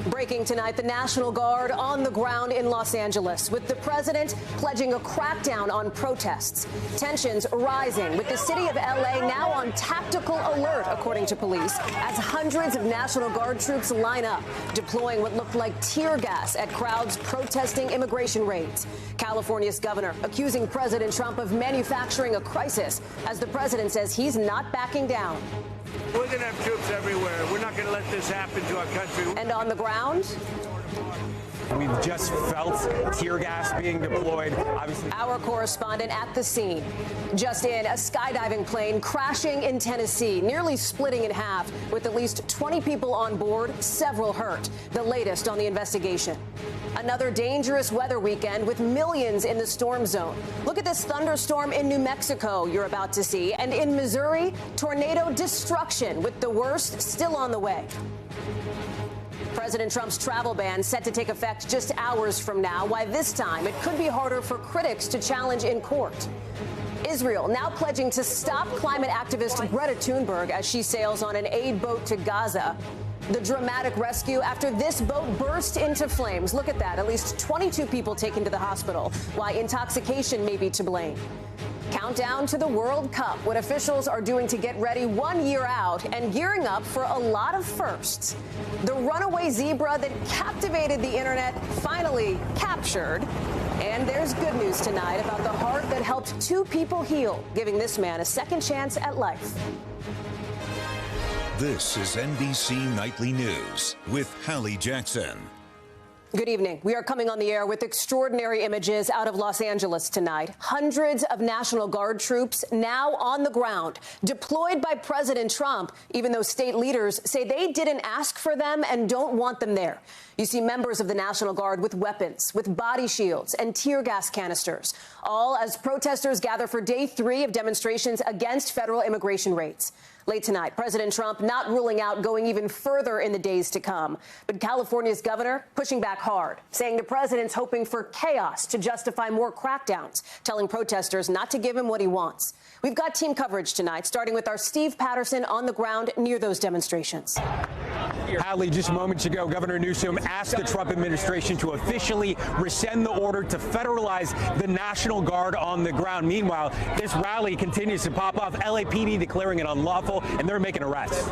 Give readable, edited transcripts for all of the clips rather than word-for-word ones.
Breaking tonight, the National Guard on the ground in Los Angeles, with the president pledging a crackdown on protests. Tensions rising, with the city of L.A. now on tactical alert, according to police, as hundreds of National Guard troops line up, deploying what looked like tear gas at crowds protesting immigration raids. California's governor accusing President Trump of manufacturing a crisis, as the president says he's not backing down. We're going to have troops everywhere. We're not going to let this happen to our country. And on the ground, we've just felt tear gas being deployed. Obviously, our correspondent at the scene. Just in, a skydiving plane crashing in Tennessee, nearly splitting in half, with at least 20 people on board, several hurt. The latest on the investigation. Another dangerous weather weekend with millions in the storm zone. Look at this thunderstorm in New Mexico you're about to see. And in Missouri, tornado destruction, with the worst still on the way. President Trump's travel ban set to take effect just hours from now, why this time it could be harder for critics to challenge in court. Israel now pledging to stop climate activist Greta Thunberg as she sails on an aid boat to Gaza. The dramatic rescue after this boat burst into flames. Look at that. At least 22 people taken to the hospital. Why intoxication may be to blame. Countdown to the World Cup, what officials are doing to get ready 1 year out and gearing up for a lot of firsts. The runaway zebra that captivated the internet finally captured. And there's good news tonight about the heart that helped 2 people heal, giving this man a second chance at life. This is NBC Nightly News with Hallie Jackson. Good evening. We are coming on the air with extraordinary images out of Los Angeles tonight. Hundreds of National Guard troops now on the ground, deployed by President Trump, even though state leaders say they didn't ask for them and don't want them there. You see members of the National Guard with weapons, with body shields and tear gas canisters, all as protesters gather for day 3 of demonstrations against federal immigration raids. Late tonight, President Trump not ruling out going even further in the days to come. But California's governor pushing back hard, saying the president's hoping for chaos to justify more crackdowns, telling protesters not to give him what he wants. We've got team coverage tonight, starting with our Steve Patterson on the ground near those demonstrations. Hallie, just moments ago, Governor Newsom asked the Trump administration to officially rescind the order to federalize the National Guard on the ground. Meanwhile, this rally continues to pop off, LAPD declaring it unlawful, and they're making arrests.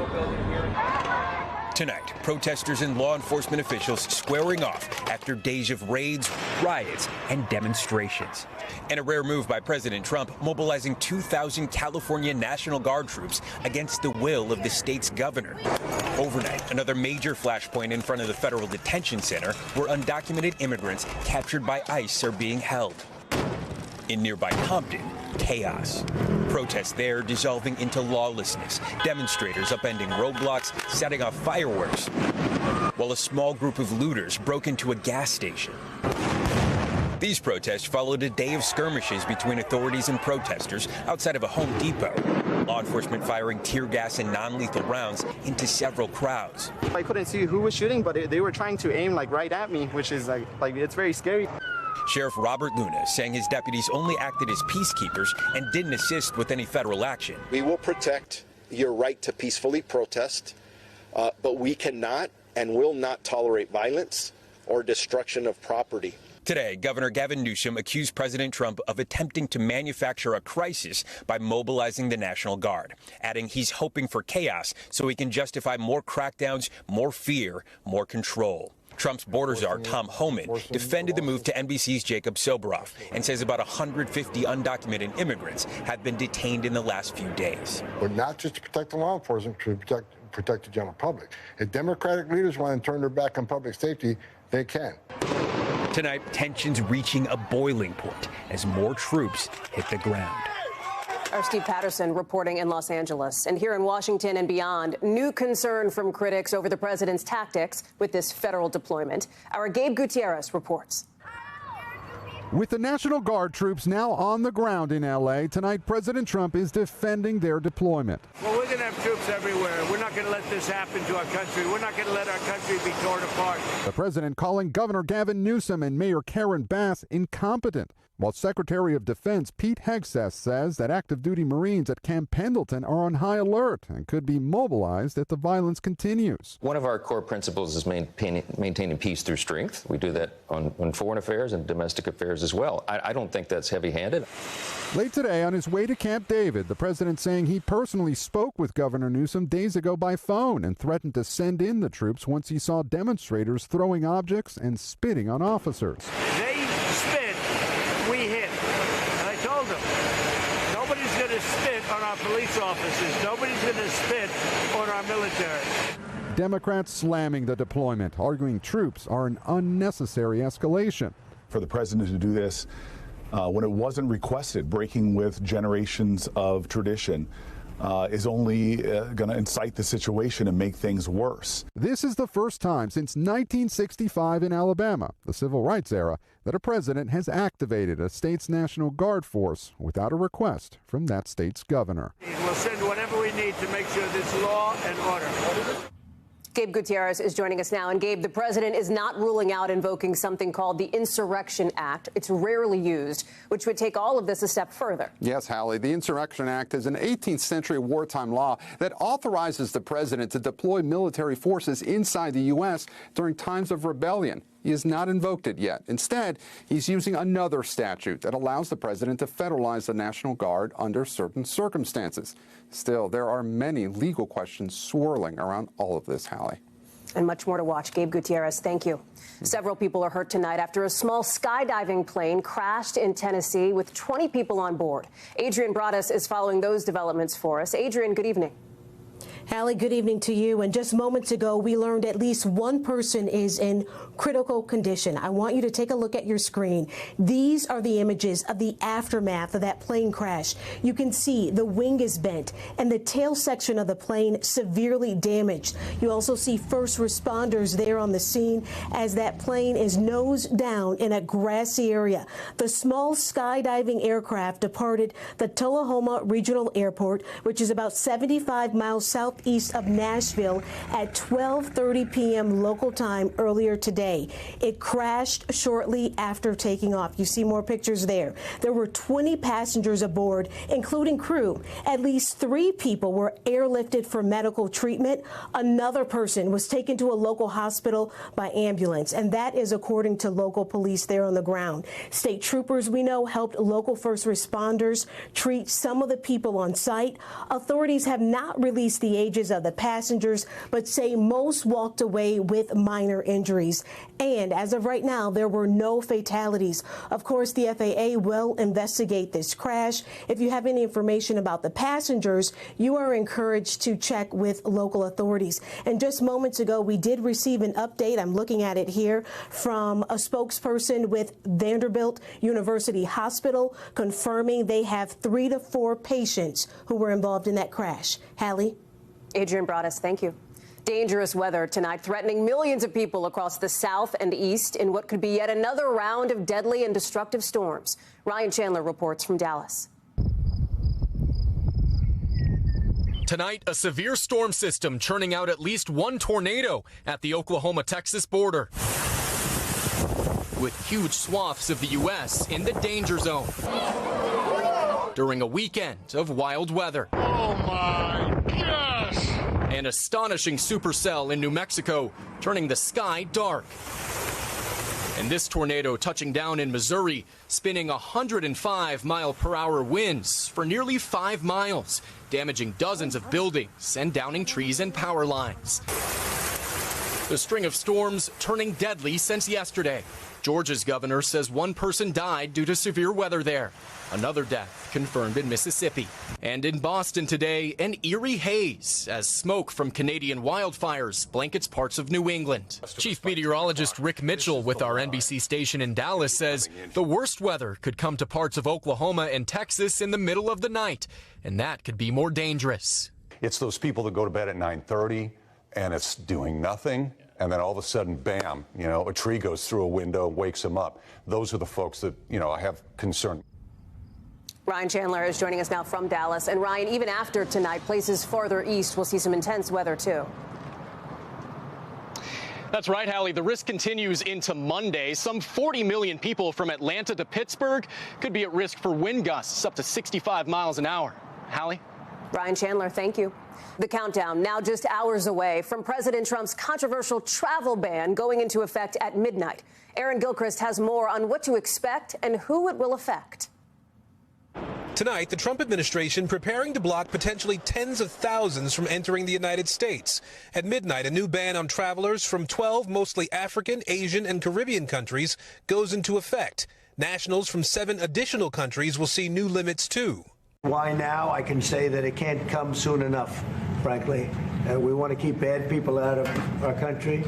Tonight, protesters and law enforcement officials squaring off after days of raids, riots, and demonstrations. And a rare move by President Trump, mobilizing 2,000 California National Guard troops against the will of the state's governor. Overnight, another major flashpoint in front of the federal detention center where undocumented immigrants captured by ICE are being held. In nearby Compton, chaos. Protests there dissolving into lawlessness, demonstrators upending roadblocks, setting off fireworks, while a small group of looters broke into a gas station. These protests followed a day of skirmishes between authorities and protesters outside of a Home Depot. Law enforcement firing tear gas and non-lethal rounds into several crowds. I couldn't see who was shooting, but they were trying to aim right at me, which is like it's very scary. Sheriff Robert Luna saying his deputies only acted as peacekeepers and didn't assist with any federal action. We will protect your right to peacefully protest, but we cannot and will not tolerate violence or destruction of property. Today, Governor Gavin Newsom accused President Trump of attempting to manufacture a crisis by mobilizing the National Guard, adding he's hoping for chaos so he can justify more crackdowns, more fear, more control. Trump's border czar, Tom Homan, defended the move to NBC's Jacob Soboroff and says about 150 undocumented immigrants have been detained in the last few days. But not just to protect the law enforcement, to protect the general public. If Democratic leaders want to turn their back on public safety, they can. Tonight, tensions reaching a boiling point as more troops hit the ground. Our Steve Patterson reporting in Los Angeles. And here in Washington and beyond, new concern from critics over the president's tactics with this federal deployment. Our Gabe Gutierrez reports. With the National Guard troops now on the ground in L.A., tonight President Trump is defending their deployment. Well, we're going going to have troops everywhere. We're not going to let this happen to our country. We're not going to let our country be torn apart. The president calling Governor Gavin Newsom and Mayor Karen Bass incompetent, while Secretary of Defense Pete Hegseth says that active duty Marines at Camp Pendleton are on high alert and could be mobilized if the violence continues. One of our core principles is maintaining peace through strength. We do that on foreign affairs and domestic affairs as well. I don't think that's heavy-handed. Late today, on his way to Camp David, the president saying he personally spoke with Governor Newsom days ago by phone and threatened to send in the troops once he saw demonstrators throwing objects and spitting on officers. They spit, we hit. And I told them, nobody's going to spit on our police officers. Nobody's going to spit on our military. Democrats slamming the deployment, arguing troops are an unnecessary escalation. For the president to do this when it wasn't requested, breaking with generations of tradition, is only going to incite the situation and make things worse. This is the first time since 1965 in Alabama, the civil rights era, that a president has activated a state's National Guard force without a request from that state's governor. We'll send whatever we need to make sure there's law and order. Gabe Gutierrez is joining us now. And Gabe, the president is not ruling out invoking something called the Insurrection Act. It's rarely used, which would take all of this a step further. Yes, Hallie. The Insurrection Act is an 18th century wartime law that authorizes the president to deploy military forces inside the U.S. during times of rebellion. He has not invoked it yet. Instead, he's using another statute that allows the president to federalize the National Guard under certain circumstances. Still, there are many legal questions swirling around all of this, Hallie. And much more to watch. Gabe Gutierrez, thank you. Several people are hurt tonight after a small skydiving plane crashed in Tennessee with 20 people on board. Adrian Broaddus is following those developments for us. Adrian, good evening. Hallie, good evening to you. And just moments ago, we learned at least one person is in critical condition. I want you to take a look at your screen. These are the images of the aftermath of that plane crash. You can see the wing is bent and the tail section of the plane severely damaged. You also see first responders there on the scene as that plane is nose down in a grassy area. The small skydiving aircraft departed the Tullahoma Regional Airport, which is about 75 miles southeast of Nashville at 12:30 p.m. local time earlier today. It crashed shortly after taking off. You see more pictures there. There were 20 passengers aboard, including crew. At least 3 people were airlifted for medical treatment. Another person was taken to a local hospital by ambulance, and that is according to local police there on the ground. State troopers, we know, helped local first responders treat some of the people on site. Authorities have not released the ages of the passengers, but say most walked away with minor injuries. And as of right now, there were no fatalities. Of course, the FAA will investigate this crash. If you have any information about the passengers, you are encouraged to check with local authorities. And just moments ago, we did receive an update, I'm looking at it here, from a spokesperson with Vanderbilt University Hospital confirming they have 3 to 4 patients who were involved in that crash. Hallie? Adrian Broaddus, thank you. Dangerous weather tonight, threatening millions of people across the south and east in what could be yet another round of deadly and destructive storms. Ryan Chandler reports from Dallas. Tonight, a severe storm system churning out at least one tornado at the Oklahoma-Texas border, with huge swaths of the U.S. in the danger zone during a weekend of wild weather. Oh my gosh! An astonishing supercell in New Mexico, turning the sky dark. And this tornado touching down in Missouri, spinning 105-mile-per-hour winds for nearly 5 miles, damaging dozens of buildings and downing trees and power lines. The string of storms turning deadly since yesterday. Georgia's governor says one person died due to severe weather there. Another death confirmed in Mississippi. And in Boston today, an eerie haze as smoke from Canadian wildfires blankets parts of New England. Chief meteorologist Rick Mitchell with our NBC station in Dallas says the worst weather could come to parts of Oklahoma and Texas in the middle of the night, and that could be more dangerous. It's those people that go to bed at 9:30 and it's doing nothing. And then all of a sudden, bam, a tree goes through a window, wakes them up. Those are the folks that, I have concern. Ryan Chandler is joining us now from Dallas. And Ryan, even after tonight, places farther east will see some intense weather, too. That's right, Hallie. The risk continues into Monday. Some 40 million people from Atlanta to Pittsburgh could be at risk for wind gusts up to 65 miles an hour. Hallie? Ryan Chandler, thank you. The countdown now just hours away from President Trump's controversial travel ban going into effect at midnight. Aaron Gilchrist has more on what to expect and who it will affect. Tonight, the Trump administration preparing to block potentially tens of thousands from entering the United States. At midnight, a new ban on travelers from 12 mostly African, Asian, and Caribbean countries goes into effect. Nationals from 7 additional countries will see new limits, too. Why now? I can say that it can't come soon enough, frankly. We want to keep bad people out of our country.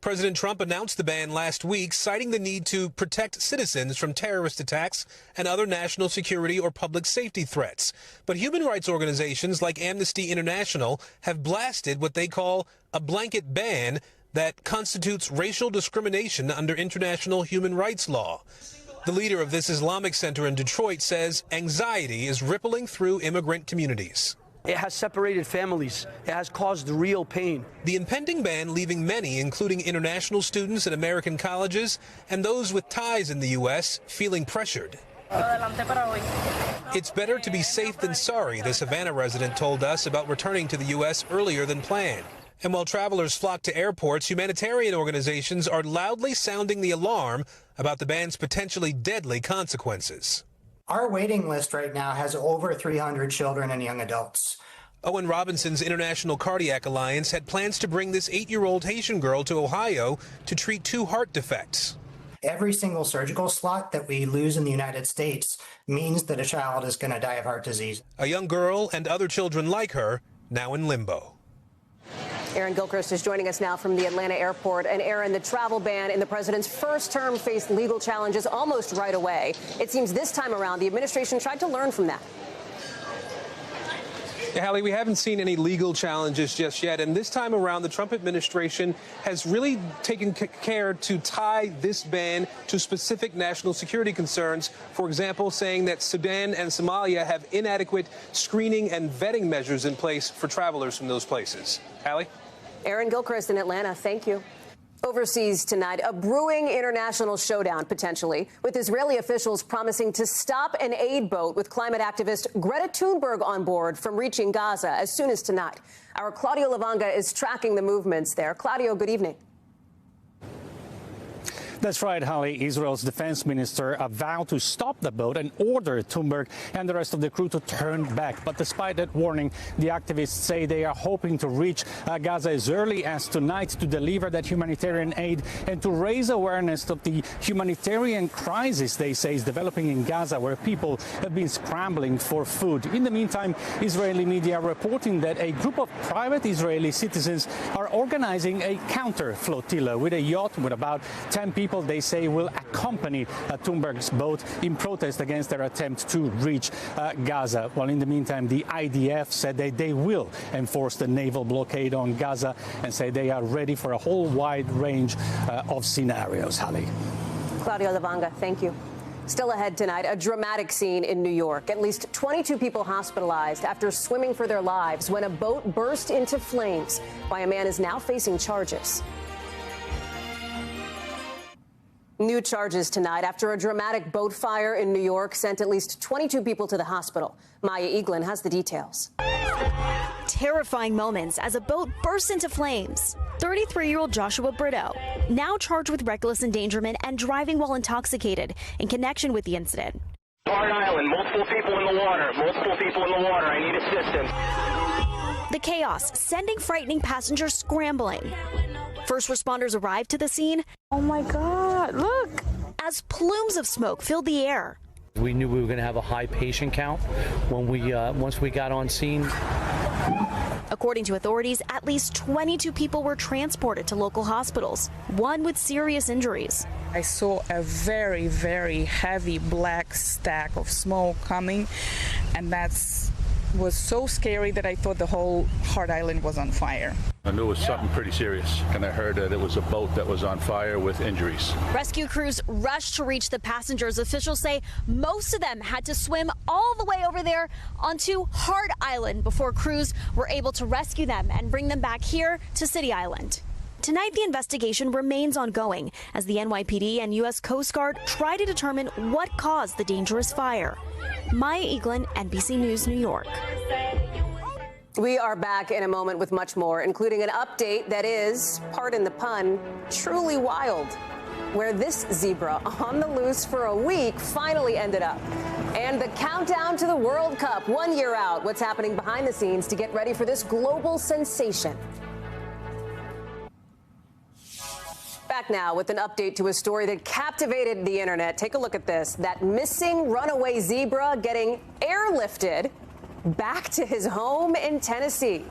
President Trump announced the ban last week, citing the need to protect citizens from terrorist attacks and other national security or public safety threats. But human rights organizations like Amnesty International have blasted what they call a blanket ban that constitutes racial discrimination under international human rights law. The leader of this Islamic center in Detroit says anxiety is rippling through immigrant communities. It has separated families. It has caused real pain. The impending ban leaving many, including international students at American colleges and those with ties in the U.S., feeling pressured. It's better to be safe than sorry, the Savannah resident told us about returning to the U.S. earlier than planned. And while travelers flock to airports, humanitarian organizations are loudly sounding the alarm about the ban's potentially deadly consequences. Our waiting list right now has over 300 children and young adults. Owen Robinson's International Cardiac Alliance had plans to bring this 8-year-old Haitian girl to Ohio to treat 2 heart defects. Every single surgical slot that we lose in the United States means that a child is going to die of heart disease. A young girl and other children like her now in limbo. Aaron Gilchrist is joining us now from the Atlanta airport. And Aaron, the travel ban in the president's first term faced legal challenges almost right away. It seems this time around the administration tried to learn from that. Yeah, Hallie, we haven't seen any legal challenges just yet. And this time around, the Trump administration has really taken care to tie this ban to specific national security concerns. For example, saying that Sudan and Somalia have inadequate screening and vetting measures in place for travelers from those places. Hallie? Aaron Gilchrist in Atlanta, thank you. Overseas tonight, a brewing international showdown, potentially, with Israeli officials promising to stop an aid boat with climate activist Greta Thunberg on board from reaching Gaza as soon as tonight. Our Claudio Lavanga is tracking the movements there. Claudio, good evening. That's right, Holly. Israel's defense minister vowed to stop the boat and ordered Thunberg and the rest of the crew to turn back. But despite that warning, the activists say they are hoping to reach Gaza as early as tonight to deliver that humanitarian aid and to raise awareness of the humanitarian crisis they say is developing in Gaza, where people have been scrambling for food. In the meantime, Israeli media are reporting that a group of private Israeli citizens are organizing a counter flotilla with a yacht with about 10 people they say will accompany Thunberg's boat in protest against their attempt to reach Gaza. Well, in the meantime, the IDF said that they will enforce the naval blockade on Gaza and say they are ready for a whole wide range of scenarios. Hallie. Claudio Lavanga, thank you. Still ahead tonight, a dramatic scene in New York. At least 22 people hospitalized after swimming for their lives when a boat burst into flames. Why a man is now facing charges. New charges tonight after a dramatic boat fire in New York sent at least 22 people to the hospital. Maya Eaglin has the details. Terrifying moments as a boat bursts into flames. 33-year-old Joshua Brito, now charged with reckless endangerment and driving while intoxicated in connection with the incident. Hard Island, multiple people in the water, I need assistance. The chaos sending frightening passengers scrambling. First responders arrived to the scene. Oh my God, look! As plumes of smoke filled the air. We knew we were going to have a high patient count when once we got on scene. According to authorities, at least 22 people were transported to local hospitals, one with serious injuries. I saw a very, very heavy black stack of smoke coming, and that's was so scary that I thought the whole Hart Island was on fire. I knew it was something pretty serious, and I heard that it was a boat that was on fire with injuries. Rescue crews rushed to reach the passengers. Officials say most of them had to swim all the way over there onto Hart Island before crews were able to rescue them and bring them back here to City Island. Tonight, the investigation remains ongoing as the NYPD and U.S. Coast Guard try to determine what caused the dangerous fire. Maya Eaglin, NBC News, New York. We are back in a moment with much more, including an update that is, pardon the pun, truly wild, where this zebra on the loose for a week finally ended up. And the countdown to the World Cup, 1 year out. What's happening behind the scenes to get ready for this global sensation? Back now with an update to a story that captivated the internet. Take a look at this. That missing runaway zebra getting airlifted back to his home in Tennessee.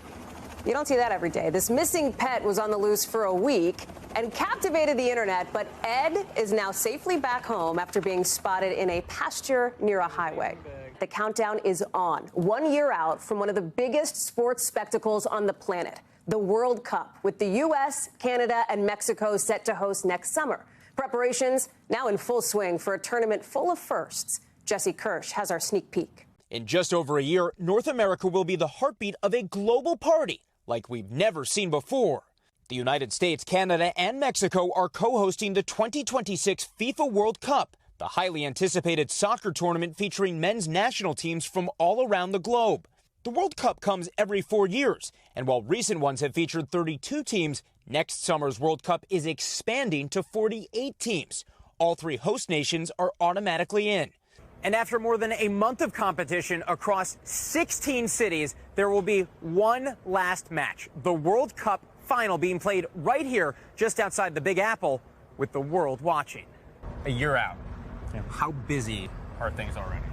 You don't see that every day. This missing pet was on the loose for a week and captivated the internet, but Ed is now safely back home after being spotted in a pasture near a highway. The countdown is on, 1 year out from one of the biggest sports spectacles on the planet, the World Cup, with the U.S., Canada, and Mexico set to host next summer. Preparations now in full swing for a tournament full of firsts. Jesse Kirsch has our sneak peek. In just over a year, North America will be the heartbeat of a global party like we've never seen before. The United States, Canada, and Mexico are co-hosting the 2026 FIFA World Cup, the highly anticipated soccer tournament featuring men's national teams from all around the globe. The World Cup comes every 4 years, and while recent ones have featured 32 teams, next summer's World Cup is expanding to 48 teams. All three host nations are automatically in. And after more than a month of competition across 16 cities, there will be one last match, the World Cup final being played right here just outside the Big Apple with the world watching. A year out. Yeah. How busy are things already?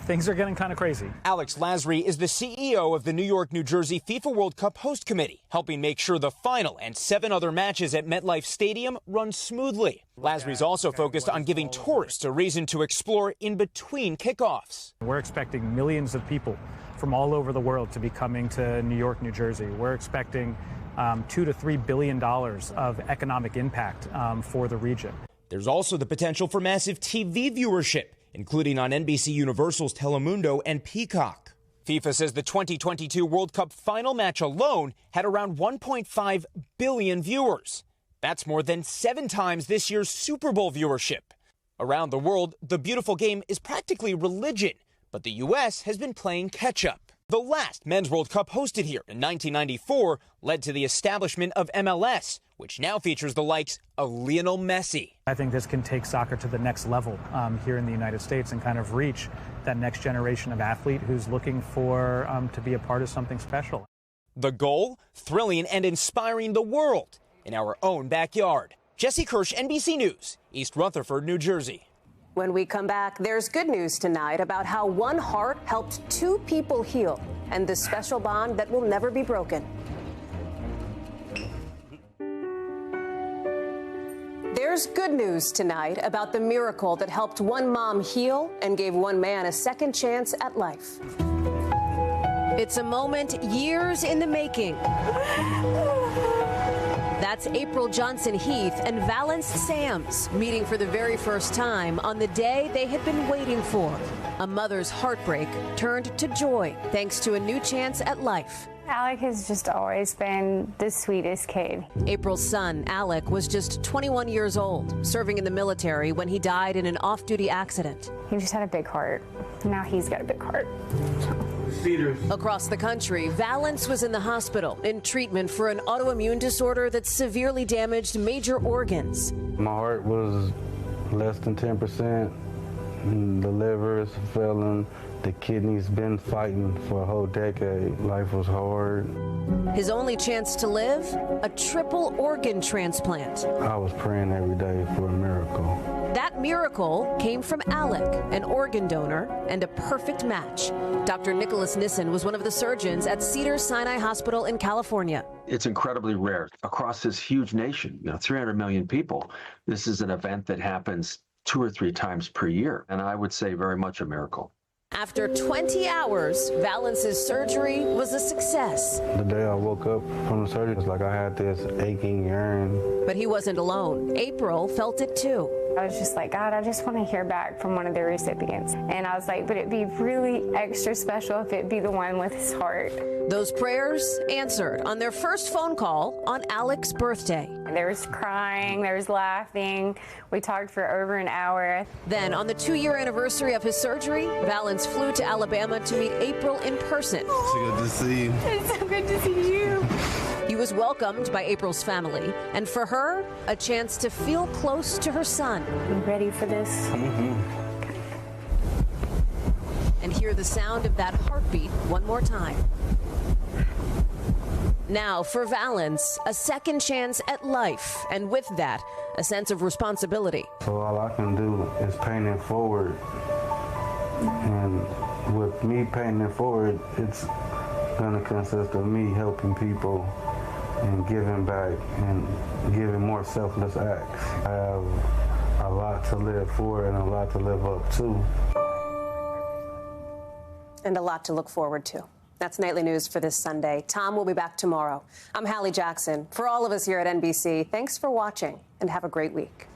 Things are getting kind of crazy. Alex Lasry is the CEO of the New York, New Jersey FIFA World Cup host committee, helping make sure the final and 7 other matches at MetLife Stadium run smoothly. Lasry's also focused on giving tourists a reason to explore in between kickoffs. We're expecting millions of people from all over the world to be coming to New York, New Jersey. We're expecting $2 to $3 billion of economic impact for the region. There's also the potential for massive TV viewership, including on NBC Universal's Telemundo and Peacock. FIFA says the 2022 World Cup final match alone had around 1.5 billion viewers. That's more than 7 times this year's Super Bowl viewership. Around the world, the beautiful game is practically religion, but the U.S. has been playing catch-up. The last Men's World Cup hosted here in 1994 led to the establishment of MLS, which now features the likes of Lionel Messi. I think this can take soccer to the next level here in the United States and kind of reach that next generation of athlete who's looking for to be a part of something special. The goal? Thrilling and inspiring the world in our own backyard. Jesse Kirsch, NBC News, East Rutherford, New Jersey. When we come back, there's good news tonight about how one heart helped 2 people heal and the special bond that will never be broken. There's good news tonight about the miracle that helped one mom heal and gave one man a second chance at life. It's a moment years in the making. That's April Johnson Heath and Valence Sams meeting for the very first time on the day they had been waiting for. A mother's heartbreak turned to joy thanks to a new chance at life. Alec has just always been the sweetest kid. April's son, Alec, was just 21 years old, serving in the military when he died in an off-duty accident. He just had a big heart. Now he's got a big heart. Across the country, Valence was in the hospital in treatment for an autoimmune disorder that severely damaged major organs. My heart was less than 10%. The liver is failing. The kidneys been fighting for a whole decade. Life was hard. His only chance to live? A triple organ transplant. I was praying every day for a miracle. That miracle came from Alec, an organ donor and a perfect match. Dr. Nicholas Nissen was one of the surgeons at Cedars-Sinai Hospital in California. It's incredibly rare. Across this huge nation, 300 million people, this is an event that happens 2 or 3 times per year, and I would say very much a miracle. After 20 hours, Valence's surgery was a success. The day I woke up from the surgery, it was like I had this aching yearn. But he wasn't alone. April felt it too. I was just like, God, I just want to hear back from one of the recipients. And I was like, but it'd be really extra special if it'd be the one with his heart. Those prayers answered on their first phone call on Alec's birthday. There was crying, there was laughing. We talked for over an hour. Then on the 2-year anniversary of his surgery, Valence flew to Alabama to meet April in person. It's good to see you. It's so good to see you. He was welcomed by April's family, and for her, a chance to feel close to her son. You ready for this? And hear the sound of that heartbeat one more time. Now, for Valence, a second chance at life, and with that, a sense of responsibility. So all I can do is paying it forward. And with me paying it forward, it's going to consist of me helping people and giving back and giving more selfless acts. I have a lot to live for and a lot to live up to. And a lot to look forward to. That's Nightly News for this Sunday. Tom will be back tomorrow. I'm Hallie Jackson. For all of us here at NBC, thanks for watching and have a great week.